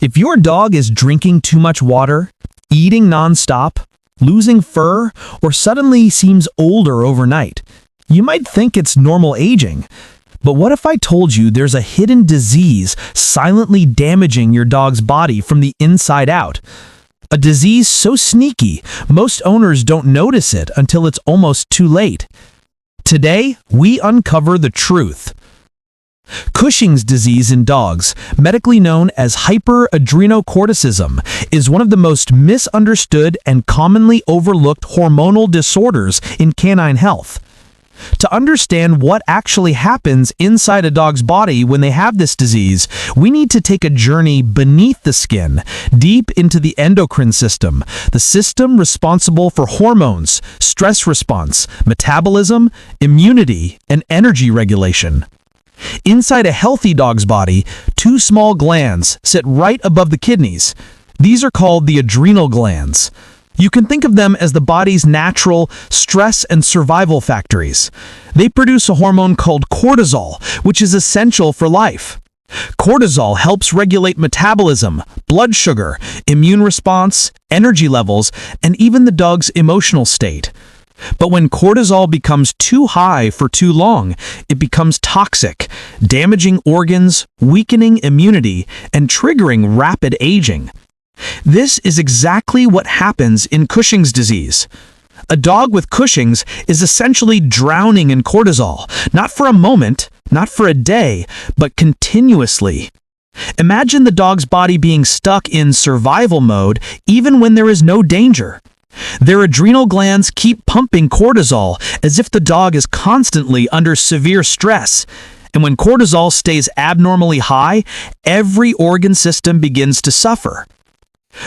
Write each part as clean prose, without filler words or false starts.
If your dog is drinking too much water, eating nonstop, losing fur, or suddenly seems older overnight, you might think it's normal aging. But what if I told you there's a hidden disease silently damaging your dog's body from the inside out? A disease so sneaky, most owners don't notice it until it's almost too late. Today, we uncover the truth. Cushing's disease in dogs, medically known as hyperadrenocorticism, is one of the most misunderstood and commonly overlooked hormonal disorders in canine health. To understand what actually happens inside a dog's body when they have this disease, we need to take a journey beneath the skin, deep into the endocrine system, the system responsible for hormones, stress response, metabolism, immunity, and energy regulation. Inside a healthy dog's body, two small glands sit right above the kidneys. These are called the adrenal glands. You can think of them as the body's natural stress and survival factories. They produce a hormone called cortisol, which is essential for life. Cortisol helps regulate metabolism, blood sugar, immune response, energy levels, and even the dog's emotional state. But when cortisol becomes too high for too long, it becomes toxic, damaging organs, weakening immunity, and triggering rapid aging. This is exactly what happens in Cushing's disease. A dog with Cushing's is essentially drowning in cortisol, not for a moment, not for a day, but continuously. Imagine the dog's body being stuck in survival mode even when there is no danger. Their adrenal glands keep pumping cortisol as if the dog is constantly under severe stress. And when cortisol stays abnormally high, every organ system begins to suffer.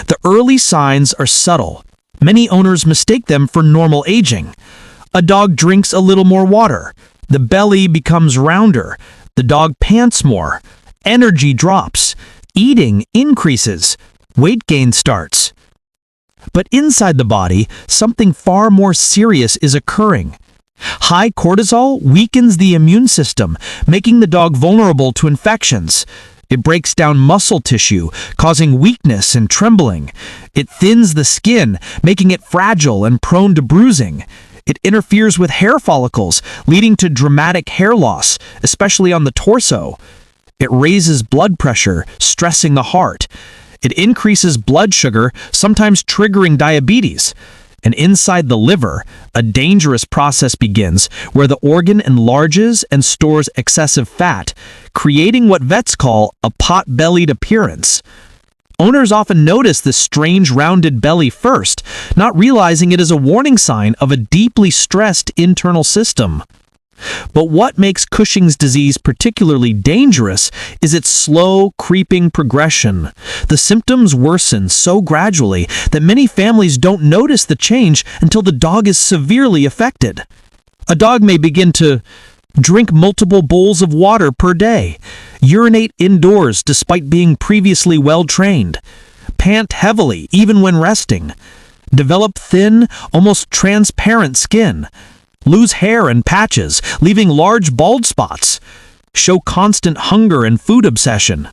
The early signs are subtle. Many owners mistake them for normal aging. A dog drinks a little more water. The belly becomes rounder. The dog pants more. Energy drops. Eating increases. Weight gain starts. But inside the body, something far more serious is occurring. High cortisol weakens the immune system, making the dog vulnerable to infections. It breaks down muscle tissue, causing weakness and trembling. It thins the skin, making it fragile and prone to bruising. It interferes with hair follicles, leading to dramatic hair loss, especially on the torso. It raises blood pressure, stressing the heart. It increases blood sugar, sometimes triggering diabetes. And inside the liver, a dangerous process begins where the organ enlarges and stores excessive fat, creating what vets call a pot-bellied appearance. Owners often notice this strange rounded belly first, not realizing it is a warning sign of a deeply stressed internal system. But what makes Cushing's disease particularly dangerous is its slow, creeping progression. The symptoms worsen so gradually that many families don't notice the change until the dog is severely affected. A dog may begin to drink multiple bowls of water per day, urinate indoors despite being previously well-trained, pant heavily even when resting, develop thin, almost transparent skin, lose hair and patches, leaving large bald spots, show constant hunger and food obsession,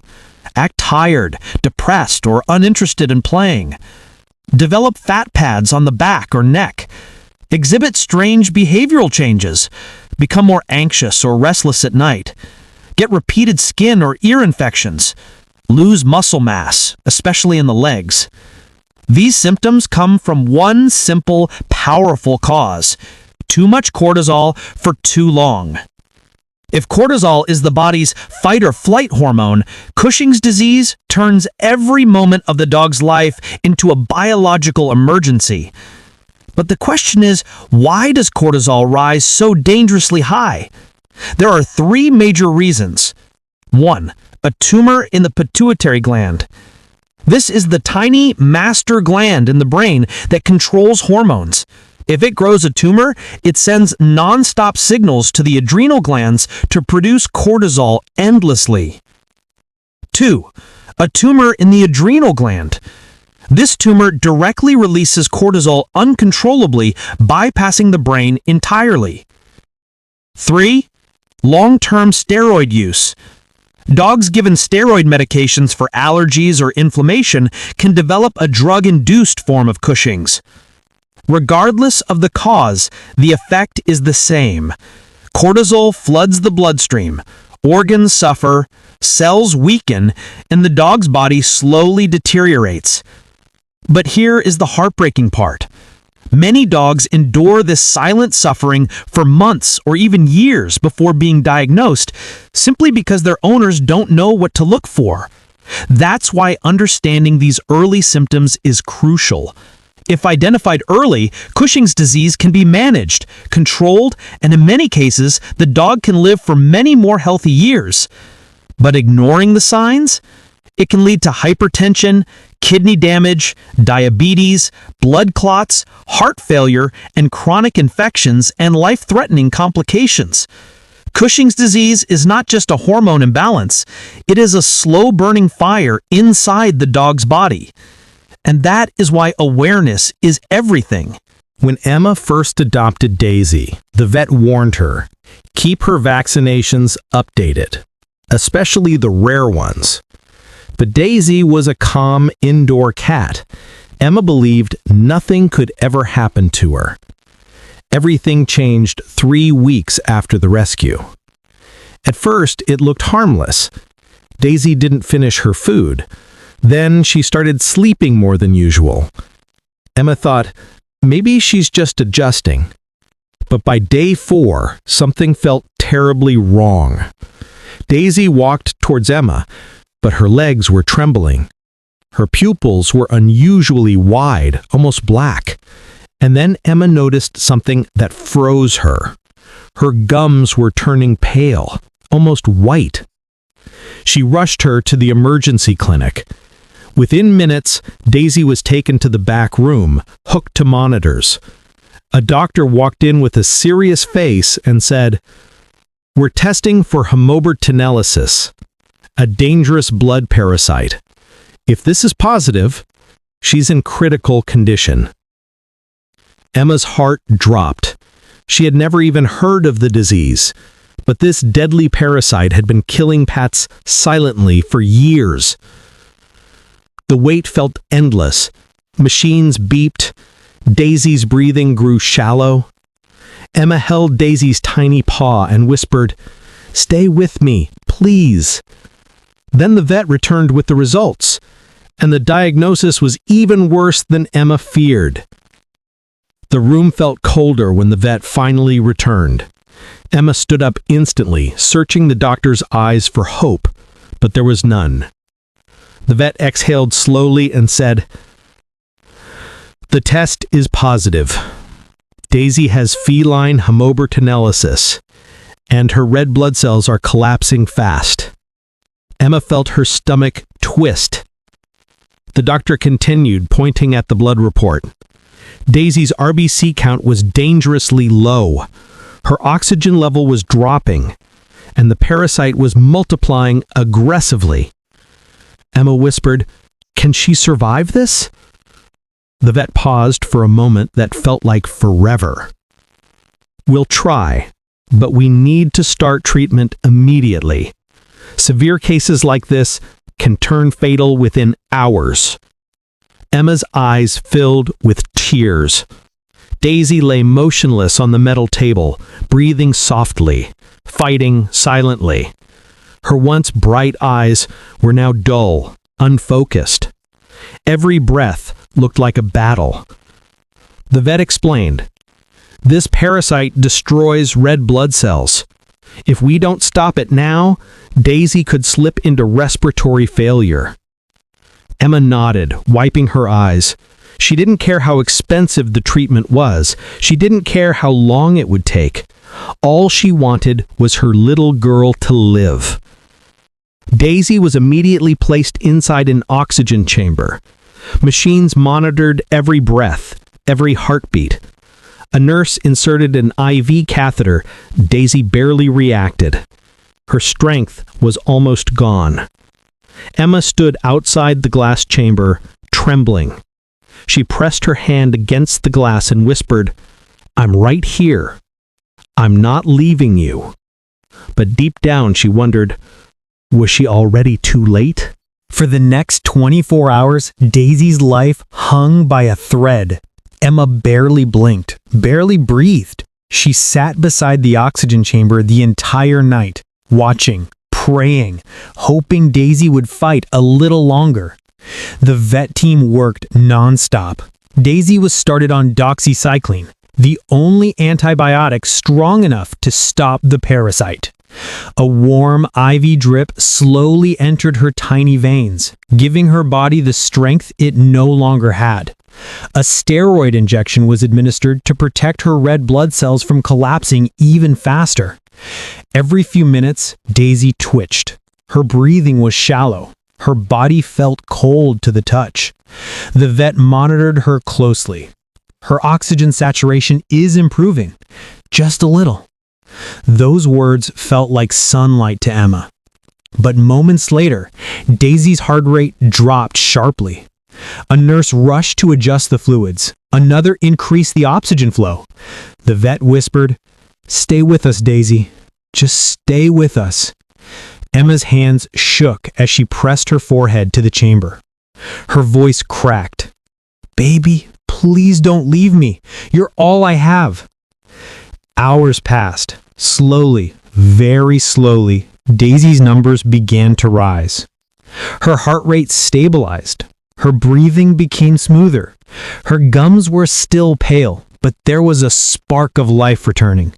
act tired, depressed, or uninterested in playing, develop fat pads on the back or neck, exhibit strange behavioral changes, become more anxious or restless at night, get repeated skin or ear infections, lose muscle mass, especially in the legs. These symptoms come from one simple, powerful cause: too much cortisol for too long. If cortisol is the body's fight-or-flight hormone, Cushing's disease turns every moment of the dog's life into a biological emergency. But the question is, why does cortisol rise so dangerously high? There are three major reasons. 1. A tumor in the pituitary gland. This is the tiny master gland in the brain that controls hormones. If it grows a tumor, it sends non-stop signals to the adrenal glands to produce cortisol endlessly. 2. A tumor in the adrenal gland. This tumor directly releases cortisol uncontrollably, bypassing the brain entirely. 3. Long-term steroid use. Dogs given steroid medications for allergies or inflammation can develop a drug-induced form of Cushing's. Regardless of the cause, the effect is the same. Cortisol floods the bloodstream, organs suffer, cells weaken, and the dog's body slowly deteriorates. But here is the heartbreaking part. Many dogs endure this silent suffering for months or even years before being diagnosed, simply because their owners don't know what to look for. That's why understanding these early symptoms is crucial. If identified early, Cushing's disease can be managed, controlled, and in many cases, the dog can live for many more healthy years. But ignoring the signs? It can lead to hypertension, kidney damage, diabetes, blood clots, heart failure, and chronic infections and life-threatening complications. Cushing's disease is not just a hormone imbalance, it is a slow-burning fire inside the dog's body. And that is why awareness is everything. When Emma first adopted Daisy, the vet warned her, keep her vaccinations updated, especially the rare ones. But Daisy was a calm indoor cat. Emma believed nothing could ever happen to her. Everything changed 3 weeks after the rescue. At first, it looked harmless. Daisy didn't finish her food. Then she started sleeping more than usual. Emma thought, maybe she's just adjusting. But by day 4, something felt terribly wrong. Daisy walked towards Emma, but her legs were trembling. Her pupils were unusually wide, almost black. And then Emma noticed something that froze her. Her gums were turning pale, almost white. She rushed her to the emergency clinic. Within minutes, Daisy was taken to the back room, hooked to monitors. A doctor walked in with a serious face and said, "We're testing for Haemobertinellasis, a dangerous blood parasite. If this is positive, she's in critical condition." Emma's heart dropped. She had never even heard of the disease, but this deadly parasite had been killing pets silently for years. The wait felt endless. Machines beeped. Daisy's breathing grew shallow. Emma held Daisy's tiny paw and whispered, "Stay with me, please." Then the vet returned with the results, and the diagnosis was even worse than Emma feared. The room felt colder when the vet finally returned. Emma stood up instantly, searching the doctor's eyes for hope, but there was none. The vet exhaled slowly and said, "The test is positive. Daisy has feline Haemobertinellasis, and her red blood cells are collapsing fast." Emma felt her stomach twist. The doctor continued, pointing at the blood report. Daisy's RBC count was dangerously low. Her oxygen level was dropping, and the parasite was multiplying aggressively. Emma whispered, "Can she survive this?" The vet paused for a moment that felt like forever. "We'll try, but we need to start treatment immediately. Severe cases like this can turn fatal within hours." Emma's eyes filled with tears. Daisy lay motionless on the metal table, breathing softly, fighting silently. Her once bright eyes were now dull, unfocused. Every breath looked like a battle. The vet explained, "This parasite destroys red blood cells. If we don't stop it now, Daisy could slip into respiratory failure." Emma nodded, wiping her eyes. She didn't care how expensive the treatment was. She didn't care how long it would take. All she wanted was her little girl to live. Daisy was immediately placed inside an oxygen chamber. Machines monitored every breath, every heartbeat. A nurse inserted an IV catheter. Daisy barely reacted. Her strength was almost gone. Emma stood outside the glass chamber, trembling. She pressed her hand against the glass and whispered, "I'm right here. I'm not leaving you." But deep down she wondered, Was she already too late? For the next 24 hours, Daisy's life hung by a thread. Emma barely blinked, barely breathed. She sat beside the oxygen chamber the entire night, watching, praying, hoping Daisy would fight a little longer. The vet team worked nonstop. Daisy was started on doxycycline, the only antibiotic strong enough to stop the parasite. A warm IV drip slowly entered her tiny veins, giving her body the strength it no longer had. A steroid injection was administered to protect her red blood cells from collapsing even faster. Every few minutes, Daisy twitched. Her breathing was shallow. Her body felt cold to the touch. The vet monitored her closely. Her oxygen saturation is improving, just a little. Those words felt like sunlight to Emma. But moments later, Daisy's heart rate dropped sharply. A nurse rushed to adjust the fluids. Another increased the oxygen flow. The vet whispered, "Stay with us, Daisy. Just stay with us." Emma's hands shook as she pressed her forehead to the chamber. Her voice cracked. "Baby, please don't leave me. You're all I have." Hours passed. Slowly, very slowly, Daisy's numbers began to rise. Her heart rate stabilized. Her breathing became smoother. Her gums were still pale, but there was a spark of life returning.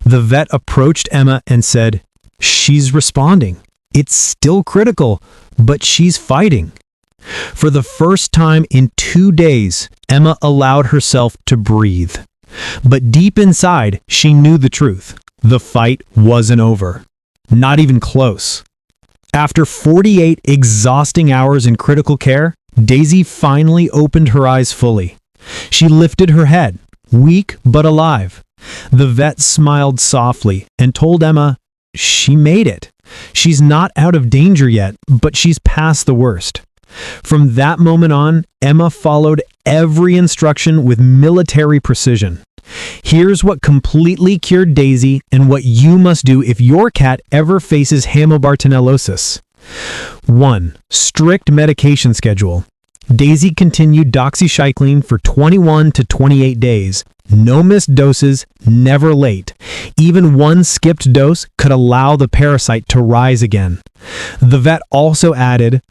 The vet approached Emma and said, "She's responding. It's still critical, but she's fighting." For the first time in 2 days, Emma allowed herself to breathe. But deep inside, she knew the truth. The fight wasn't over. Not even close. After 48 exhausting hours in critical care, Daisy finally opened her eyes fully. She lifted her head, weak but alive. The vet smiled softly and told Emma, "She made it. She's not out of danger yet, but she's past the worst." From that moment on, Emma followed every instruction with military precision. Here's what completely cured Daisy and what you must do if your cat ever faces Hemobardonellosis. 1. Strict medication schedule. Daisy continued doxycycline for 21 to 28 days. No missed doses, never late. Even one skipped dose could allow the parasite to rise again. The vet also added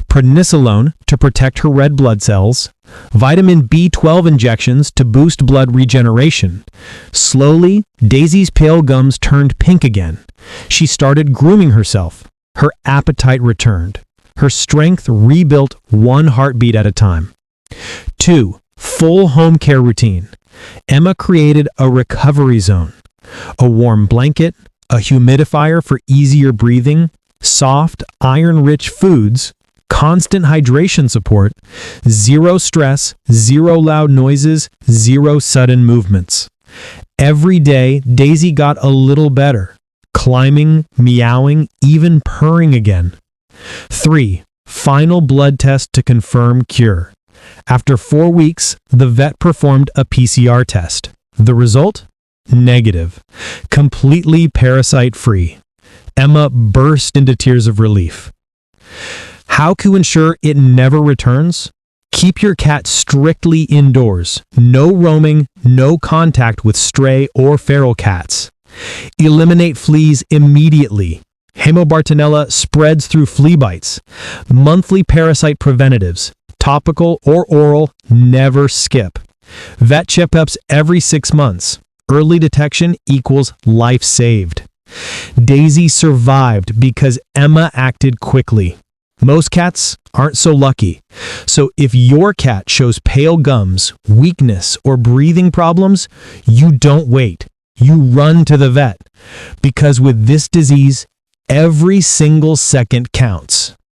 prednisolone to protect her red blood cells, vitamin B12 injections to boost blood regeneration. Slowly, Daisy's pale gums turned pink again. She started grooming herself. Her appetite returned. Her strength rebuilt one heartbeat at a time. 2. Full home care routine. Emma created a recovery zone. A warm blanket, a humidifier for easier breathing, soft, iron-rich foods, constant hydration support, zero stress, zero loud noises, zero sudden movements. Every day, Daisy got a little better, climbing, meowing, even purring again. 3. Final blood test to confirm cure. After 4 weeks, the vet performed a PCR test. The result? Negative. Completely parasite-free. Emma burst into tears of relief. How to ensure it never returns? Keep your cat strictly indoors. No roaming, no contact with stray or feral cats. Eliminate fleas immediately. Hemobardonella spreads through flea bites. Monthly parasite preventatives, topical or oral, never skip. Vet checkups every 6 months. Early detection equals life saved. Daisy survived because Emma acted quickly. Most cats aren't so lucky. So if your cat shows pale gums, weakness, or breathing problems, you don't wait. You run to the vet. Because with this disease, every single second counts.